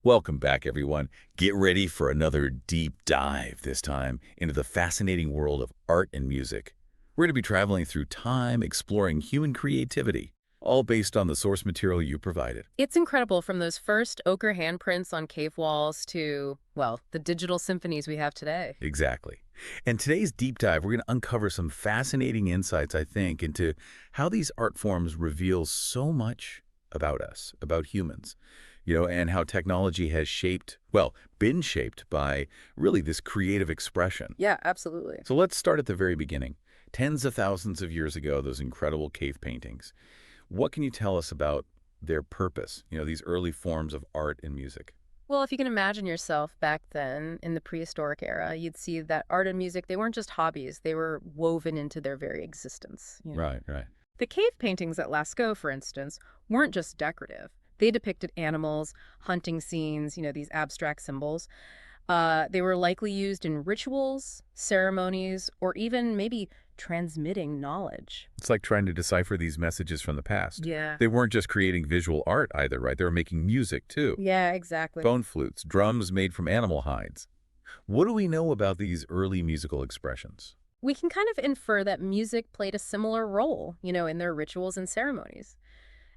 Welcome back, everyone. Get ready for another deep dive, this time into the fascinating world of art and music. We're going to be traveling through time, exploring human creativity, all based on the source material you provided. It's incredible from those first ochre handprints on cave walls to, well, the digital symphonies we have today. Exactly. And today's deep dive, we're going to uncover some fascinating insights, I think, into how these art forms reveal so much about us, about humans, and how technology has shaped, well, been shaped by really this creative expression. Yeah, absolutely. So let's start at the very beginning. Tens of thousands of years ago, those incredible cave paintings. What can you tell us about their purpose, these early forms of art and music? Well, if you can imagine yourself back then in the prehistoric era, you'd see that art and music, they weren't just hobbies, they were woven into their very existence. Right, right. The cave paintings at Lascaux, for instance, weren't just decorative. They depicted animals, hunting scenes, these abstract symbols. They were likely used in rituals, ceremonies, or even maybe transmitting knowledge. It's like trying to decipher these messages from the past. Yeah. They weren't just creating visual art either, right? They were making music too. Yeah, exactly. Bone flutes, drums made from animal hides. What do we know about these early musical expressions? We can kind of infer that music played a similar role, in their rituals and ceremonies.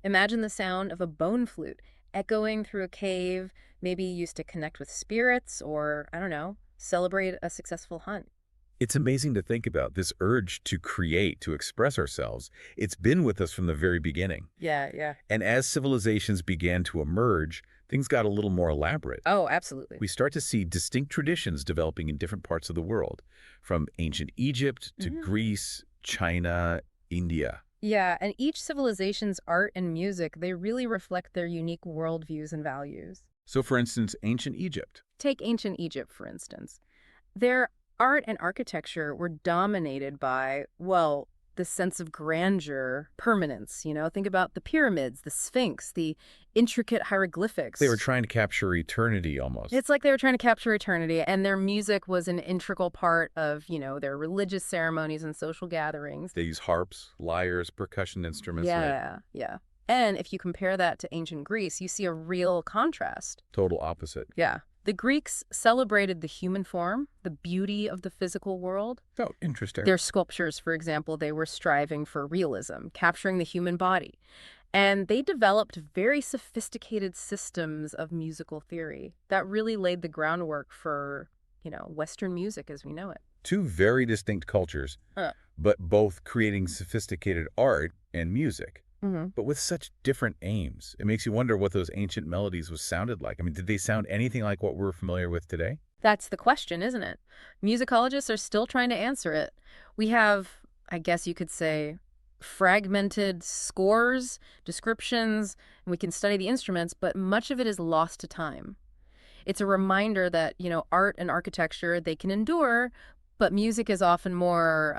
Imagine the sound of a bone flute echoing through a cave, maybe used to connect with spirits or, I don't know, celebrate a successful hunt. It's amazing to think about this urge to create, to express ourselves. It's been with us from the very beginning. Yeah, yeah. And as civilizations began to emerge, things got a little more elaborate. Oh, absolutely. We start to see distinct traditions developing in different parts of the world, from ancient Egypt to Mhm. Greece, China, India. Yeah, and each civilization's art and music, they really reflect their unique worldviews and values. So for instance, ancient Egypt. Take ancient Egypt, for instance. Their art and architecture were dominated by, well, the sense of grandeur, permanence. Think about the pyramids, the Sphinx, the intricate They were hieroglyphics. trying to capture eternity almost. It's like they were trying to capture eternity, and their music was an integral part of, their religious ceremonies and social gatherings. They use harps, lyres, percussion instruments, right? Yeah, yeah. And if you compare that to ancient Greece, you see a real contrast. Total opposite. Yeah. The Greeks celebrated the human form, the beauty of the physical world. Oh, interesting. Their sculptures, for example, they were striving for realism, capturing the human body. And they developed very sophisticated systems of musical theory that really laid the groundwork for, Western music as we know it. Two very distinct cultures, Uh, but both creating sophisticated art and music, hmm but with such different aims. It makes you wonder what those ancient melodies was sounded like. I mean, did they sound anything like what we're familiar with today? That's the question, isn't it? Musicologists are still trying to answer it. We have, I guess you could say, fragmented scores, descriptions, and we can study the instruments, but much of it is lost to time. It's a reminder that, art and architecture, they can endure, but music is often more,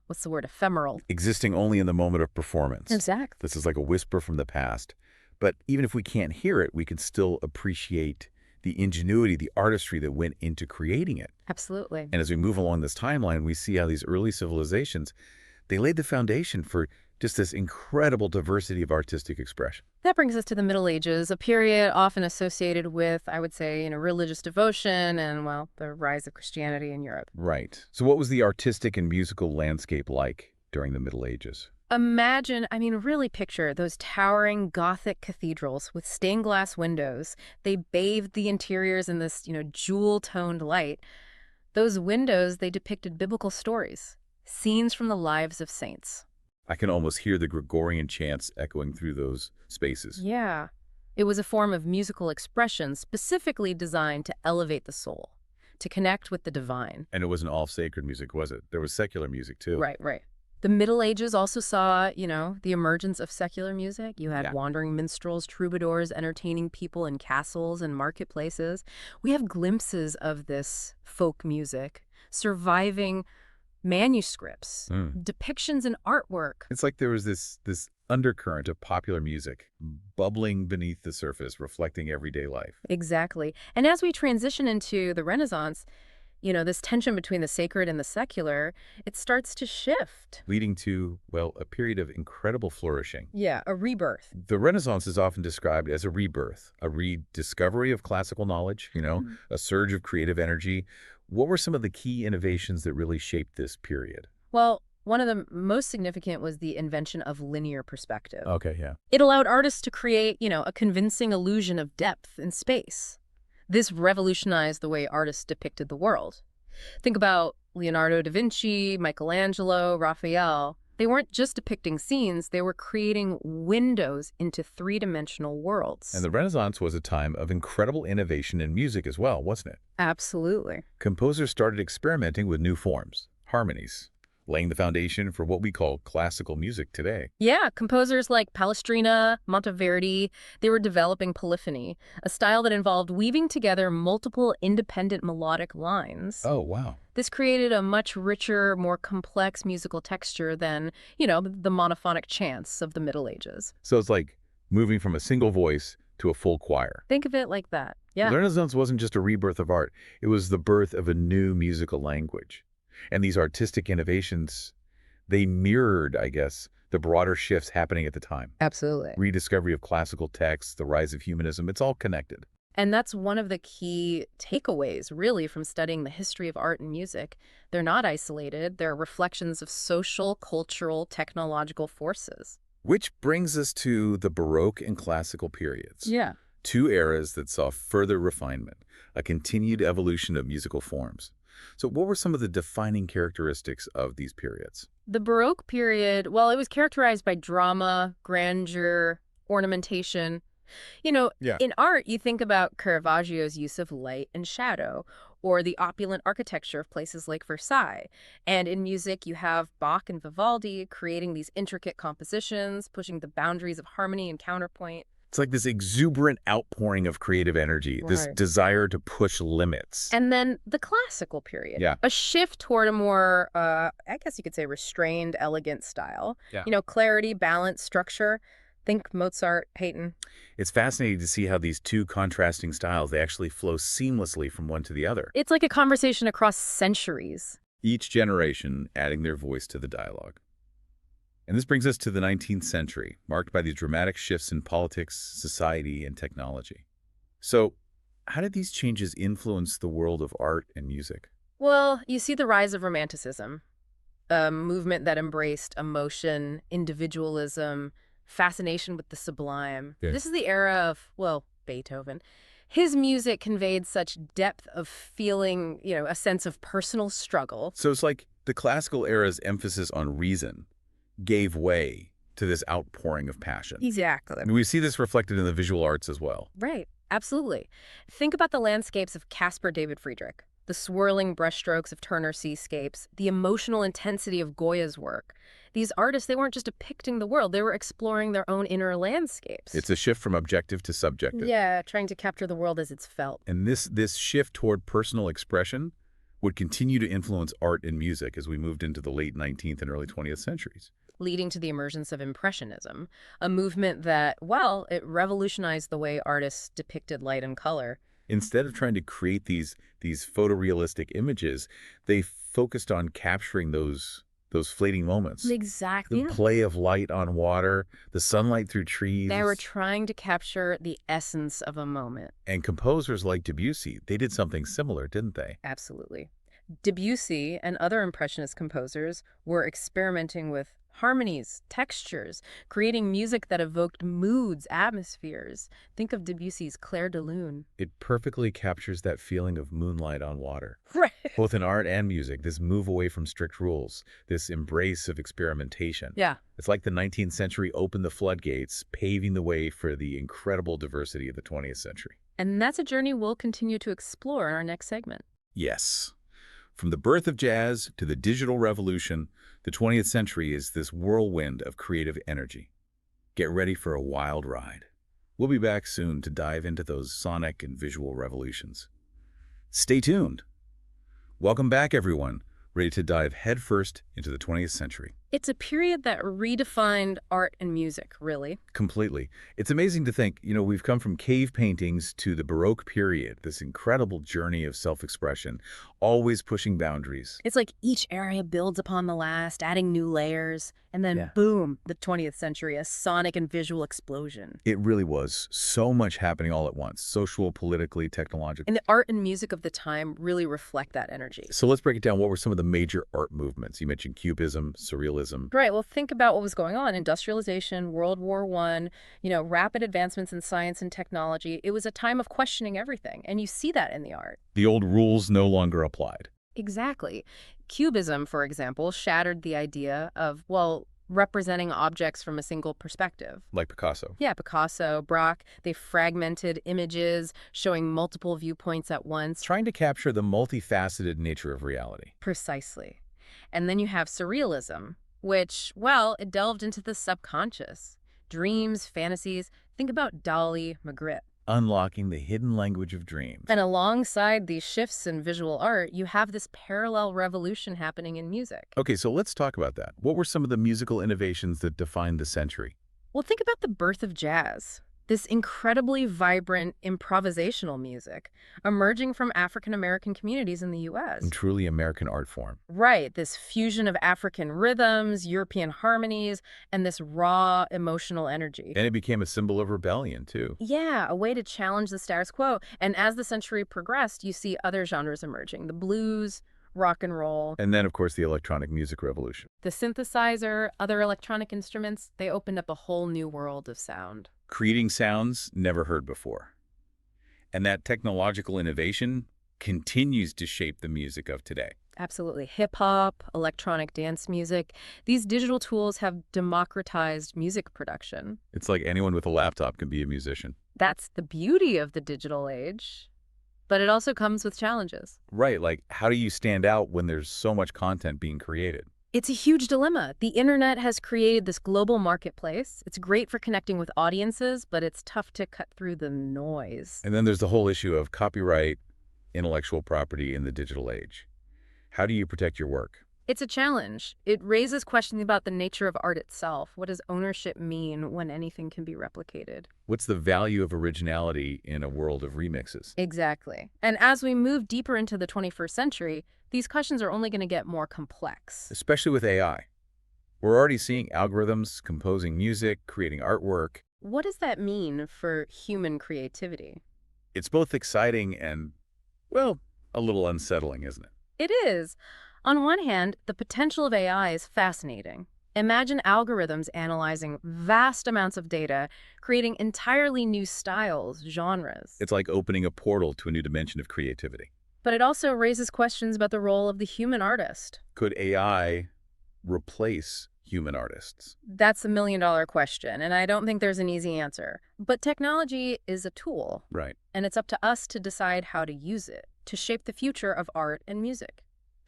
what's the word, ephemeral. Existing only in the moment of performance. Exactly. This is like a whisper from the past. But even if we can't hear it, we can still appreciate the ingenuity, the artistry that went into creating it. Absolutely. And as we move along this timeline, we see how these early civilizations, they laid the foundation for just this incredible diversity of artistic expression. That brings us to the Middle Ages, a period often associated with, I would say, religious devotion and, well, the rise of Christianity in Europe. Right. So what was the artistic and musical landscape like during the Middle Ages? Imagine, really picture those towering Gothic cathedrals with stained glass windows. They bathed the interiors in this, jewel-toned light. Those windows, they depicted biblical stories, scenes from the lives of saints. I can almost hear the Gregorian chants echoing through those spaces. Yeah. It was a form of musical expression specifically designed to elevate the soul, to connect with the divine. And it wasn't all sacred music, was it? There was secular music too. Right, right. The Middle Ages also saw, the emergence of secular music. You had Yeah. wandering minstrels, troubadours entertaining people in castles and marketplaces. We have glimpses of this folk music surviving manuscripts, Mm. depictions in artwork. It's like there was this undercurrent of popular music bubbling beneath the surface, reflecting everyday life. Exactly. And as we transition into the Renaissance, This tension between the sacred and the secular, it starts to shift. leading to, well, a period of incredible flourishing. Yeah, a rebirth. The Renaissance is often described as a rebirth, a rediscovery of classical knowledge, a surge of creative energy. What were some of the key innovations that really shaped this period? Well, one of the most significant was the invention of linear perspective. Okay, yeah. It allowed artists to create, a convincing illusion of depth in space. This revolutionized the way artists depicted the world. Think about Leonardo da Vinci, Michelangelo, Raphael. They weren't just depicting scenes, they were creating windows into three-dimensional And worlds. the Renaissance was a time of incredible innovation in music as well, wasn't it? Absolutely. Composers started experimenting with new forms, harmonies, laying the foundation for what we call classical music today. Yeah, composers like Palestrina, Monteverdi, they were developing polyphony, a style that involved weaving together multiple independent melodic lines. Oh, wow. This created a much richer, more complex musical texture than, the monophonic chants of the Middle Ages. So it's like moving from a single voice to a full choir. Think of it like that. The Yeah. Renaissance wasn't just a rebirth of art, it was the birth of a new musical language. And these artistic innovations, they mirrored, I guess, the broader shifts happening at the time. Absolutely. Rediscovery of classical texts, the rise of humanism, it's all connected. And that's one of the key takeaways, really, from studying the history of art and music. They're not isolated. They're reflections of social, cultural, technological forces. Which brings us to the Baroque and Classical periods. Yeah. Two eras that saw further refinement, a continued evolution of musical forms. So what were some of the defining characteristics of these periods? The Baroque period, well, it was characterized by drama, grandeur, ornamentation. Yeah. In art, you think about Caravaggio's use of light and shadow, or the opulent architecture of places like Versailles. And in music, you have Bach and Vivaldi creating these intricate compositions, pushing the boundaries of harmony and counterpoint. It's like this exuberant outpouring of creative energy, this Right. desire to push limits. And then the classical period, Yeah. a shift toward a more, I guess you could say, restrained, elegant style. Yeah. Clarity, balance, structure. Think Mozart, Haydn. It's fascinating to see how these two contrasting styles, they actually flow seamlessly from one to the other, It's like a conversation across centuries. each generation adding their voice to the dialogue. And this brings us to the 19th century, marked by these dramatic shifts in politics, society, and technology. So, how did these changes influence the world of art and music? Well, you see the rise of Romanticism, a movement that embraced emotion, individualism, fascination with the sublime. Yeah. This is the era of, well, Beethoven. His music conveyed such depth of feeling, a sense of personal struggle. So it's like the classical era's emphasis on reason gave way to this outpouring of passion. Exactly. And we see this reflected in the visual arts as well. Right, absolutely. Think about the landscapes of Caspar David Friedrich, the swirling brushstrokes of Turner seascapes, the emotional intensity of Goya's work. These artists, they weren't just depicting the world, they were exploring their own inner landscapes. It's a shift from objective to subjective. Yeah, trying to capture the world as it's felt. And this shift toward personal expression would continue to influence art and music as we moved into the late 19th and early 20th centuries. Leading to the emergence of Impressionism, a movement that, well, it revolutionized the way artists depicted light and color. Instead of trying to create these photorealistic images, they focused on capturing those fleeting moments. Exactly. The play of light on water, the sunlight through trees. They were trying to capture the essence of a moment. And composers like Debussy, they did something similar, didn't they? Absolutely. Debussy and other Impressionist composers were experimenting with harmonies, textures, creating music that evoked moods, atmospheres. Think of Debussy's Clair de Lune. It perfectly captures that feeling of moonlight on water. Right. Both in art and music, this move away from strict rules, this embrace of experimentation. Yeah. It's like the 19th century opened the floodgates, paving the way for the incredible diversity of the 20th century. And that's a journey we'll continue to explore in our next segment. Yes. From the birth of jazz to the digital revolution, the 20th century is this whirlwind of creative energy. Get ready for a wild ride. We'll be back soon to dive into those sonic and visual revolutions. Stay tuned. Welcome back, everyone, ready to dive headfirst into the 20th century. It's a period that redefined art and music, really. Completely. It's amazing to think, we've come from cave paintings to the Baroque period, this incredible journey of self-expression, always pushing boundaries. It's like each area builds upon the last, adding new layers, and then Yeah. boom, the 20th century, a sonic and visual explosion. It really was so much happening all at once, social, politically, technologically. And the art and music of the time really reflect that energy. So let's break it down. What were some of the major art movements? You mentioned Cubism, Surrealism. Right, well, think about what was going on. Industrialization, World War I, rapid advancements in science and technology. It was a time of questioning everything, and you see that in the art. The old rules no longer applied, Exactly. Cubism, for example, shattered the idea of, well, representing objects from a single perspective. like Picasso. Yeah, Picasso, Braque, they fragmented images, showing multiple viewpoints at once. Trying to capture the multifaceted nature of reality. Precisely. And then you have surrealism, which, well, it delved into the subconscious. Dreams, fantasies. Think about Dali, Magritte. Unlocking the hidden language of dreams. And alongside these shifts in visual art, you have this parallel revolution happening in music. Okay, so let's talk about that. What were some of the musical innovations that defined the century? Well, think about the birth of jazz. This incredibly vibrant improvisational music emerging from African American communities in the And US. truly American art form. Right, this fusion of African rhythms, European harmonies, and this raw emotional energy. And it became a symbol of rebellion, too. Yeah, a way to challenge the status quo. And as the century progressed, you see other genres emerging. The blues, rock and roll, And then, of course, the electronic music revolution. the synthesizer, other electronic instruments, they opened up a whole new world of sound. Creating sounds never heard before. And that technological innovation continues to shape the music of today. Absolutely. Hip hop, electronic dance music. These digital tools have democratized music production. It's like anyone with a laptop can be a musician. That's the beauty of the digital age. But it also comes with challenges. Right, like how do you stand out when there's so much content being created? It's a huge dilemma. The internet has created this global marketplace. It's great for connecting with audiences, but it's tough to cut through the noise. And then there's the whole issue of copyright, intellectual property in the digital age. How do you protect your work? It's a challenge. It raises questions about the nature of art itself. What does ownership mean when anything can be replicated? What's the value of originality in a world of remixes? Exactly. And as we move deeper into the 21st century, these questions are only going to get more complex. Especially with AI. We're already seeing algorithms composing music, creating artwork. What does that mean for human creativity? It's both exciting and, well, a little unsettling, isn't it? It is. On one hand, the potential of AI is fascinating. Imagine algorithms analyzing vast amounts of data, creating entirely new styles, genres. It's like opening a portal to a new dimension of creativity. But it also raises questions about the role of the human artist. Could AI replace human artists? That's a million-dollar question, and I don't think there's an easy answer. But technology is a tool, Right. and it's up to us to decide how to use it to shape the future of art and music.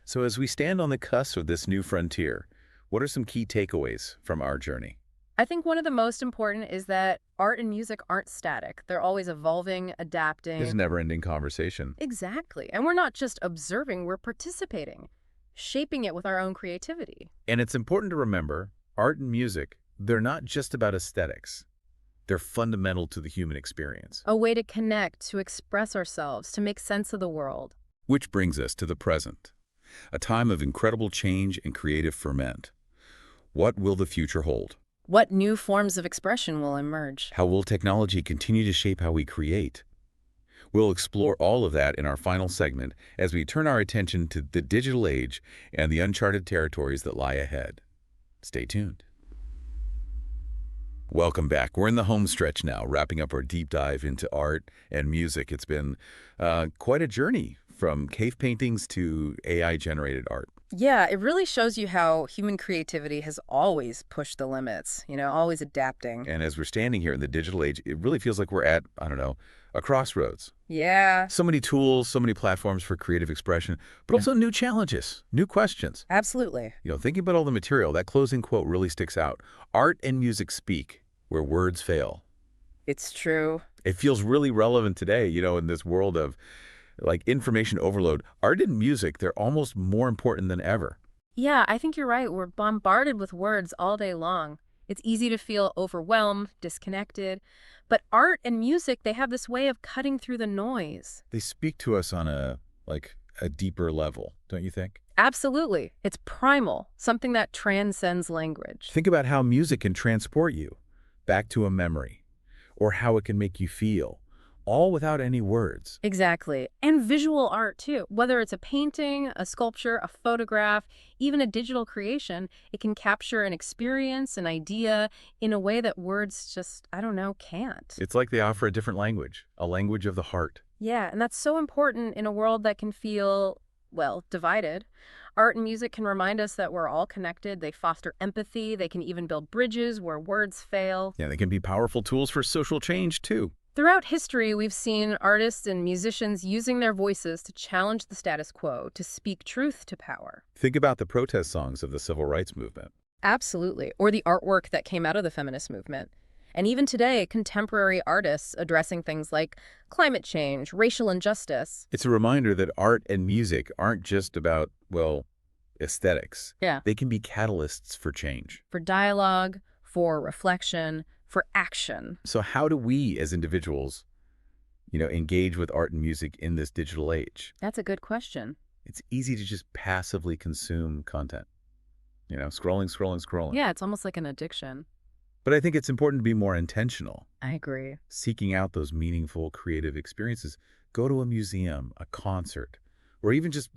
So as we stand on the cusp of this new frontier, what are some key takeaways from our journey? I think one of the most important is that art and music aren't static. They're always evolving, There's a adapting. never-ending conversation. Exactly. And we're not just observing, we're participating, shaping it with our own creativity. And it's important to remember, art and music, they're not just about aesthetics. They're fundamental to the human experience. A way to connect, to express ourselves, to make sense of the world. Which brings us to the present, a time of incredible change and creative ferment. What will the future hold? What new forms of expression will emerge? How will technology continue to shape how we create? We'll explore all of that in our final segment as we turn our attention to the digital age and the uncharted territories that lie ahead. Stay tuned. Welcome back. We're in the home stretch now, wrapping up our deep dive into art and music. It's been quite a journey from cave paintings to AI-generated art. Yeah, it really shows you how human creativity has always pushed the limits, always adapting. And as we're standing here in the digital age, it really feels like we're at, I don't know, a crossroads. Yeah, So many tools, so many platforms for creative expression, but also new challenges, new questions. absolutely. Thinking about all the material, that closing quote really sticks out. Art and music speak where words fail. It's true. It feels really relevant today, in this world of like information overload. Art and music, they're almost more important than ever. Yeah, I think you're right. We're bombarded with words all day long. It's easy to feel overwhelmed, disconnected. But art and music, they have this way of cutting through the noise. They speak to us on a deeper level, don't you think? Absolutely. It's primal, something that transcends language. Think about how music can transport you back to a memory, or how it can make you feel, all without any words. Exactly. And visual art, too. Whether it's a painting, a sculpture, a photograph, even a digital creation, it can capture an experience, an idea, in a way that words just, I don't know, can't. It's like they offer a different language, a language of the heart. Yeah, and that's so important in a world that can feel, well, divided. Art and music can remind us that we're all connected. They foster empathy. They can even build bridges where words fail. Yeah, they can be powerful tools for social change, too. Throughout history, we've seen artists and musicians using their voices to challenge the status quo, to speak truth to power. Think about the protest songs of the civil rights movement. Absolutely. Or the artwork that came out of the feminist movement. And even today, contemporary artists addressing things like climate change, racial injustice. It's a reminder that art and music aren't just about, well, aesthetics. Yeah. They can be catalysts for change. For dialogue, for reflection, for action. So how do we as individuals, engage with art and music in this digital age? That's a good question. It's easy to just passively consume content, scrolling, scrolling, scrolling. Yeah, it's almost like an addiction. But I think it's important to be more intentional, I agree. seeking out those meaningful, creative experiences. Go to a museum, a concert, or even just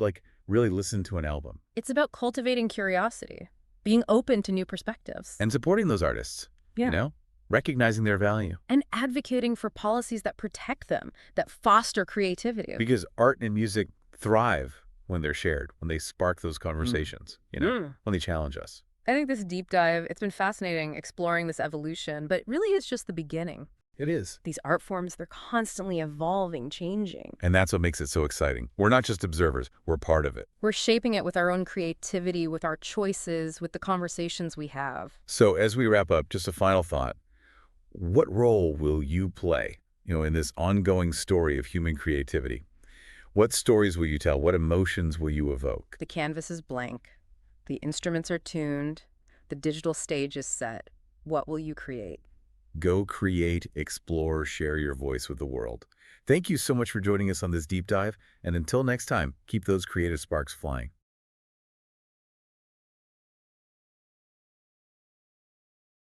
really listen to an album. It's about cultivating curiosity, being open to new perspectives. And supporting those artists, Yeah. recognizing their value. And advocating for policies that protect them, that foster creativity. Because art and music thrive when they're shared, when they spark those conversations, when they challenge us. I think this deep dive, it's been fascinating exploring this evolution, but really it's just the beginning. It is. These art forms, they're constantly evolving, changing. And that's what makes it so exciting. We're not just observers, we're part of it. We're shaping it with our own creativity, with our choices, with the conversations we have. So as we wrap up, just a final thought. What role will you play, in this ongoing story of human creativity? What stories will you tell? What emotions will you evoke? The canvas is blank. The instruments are tuned. The digital stage is set. What will you create? Go create, explore, share your voice with the world. Thank you so much for joining us on this deep dive. And until next time, keep those creative sparks flying.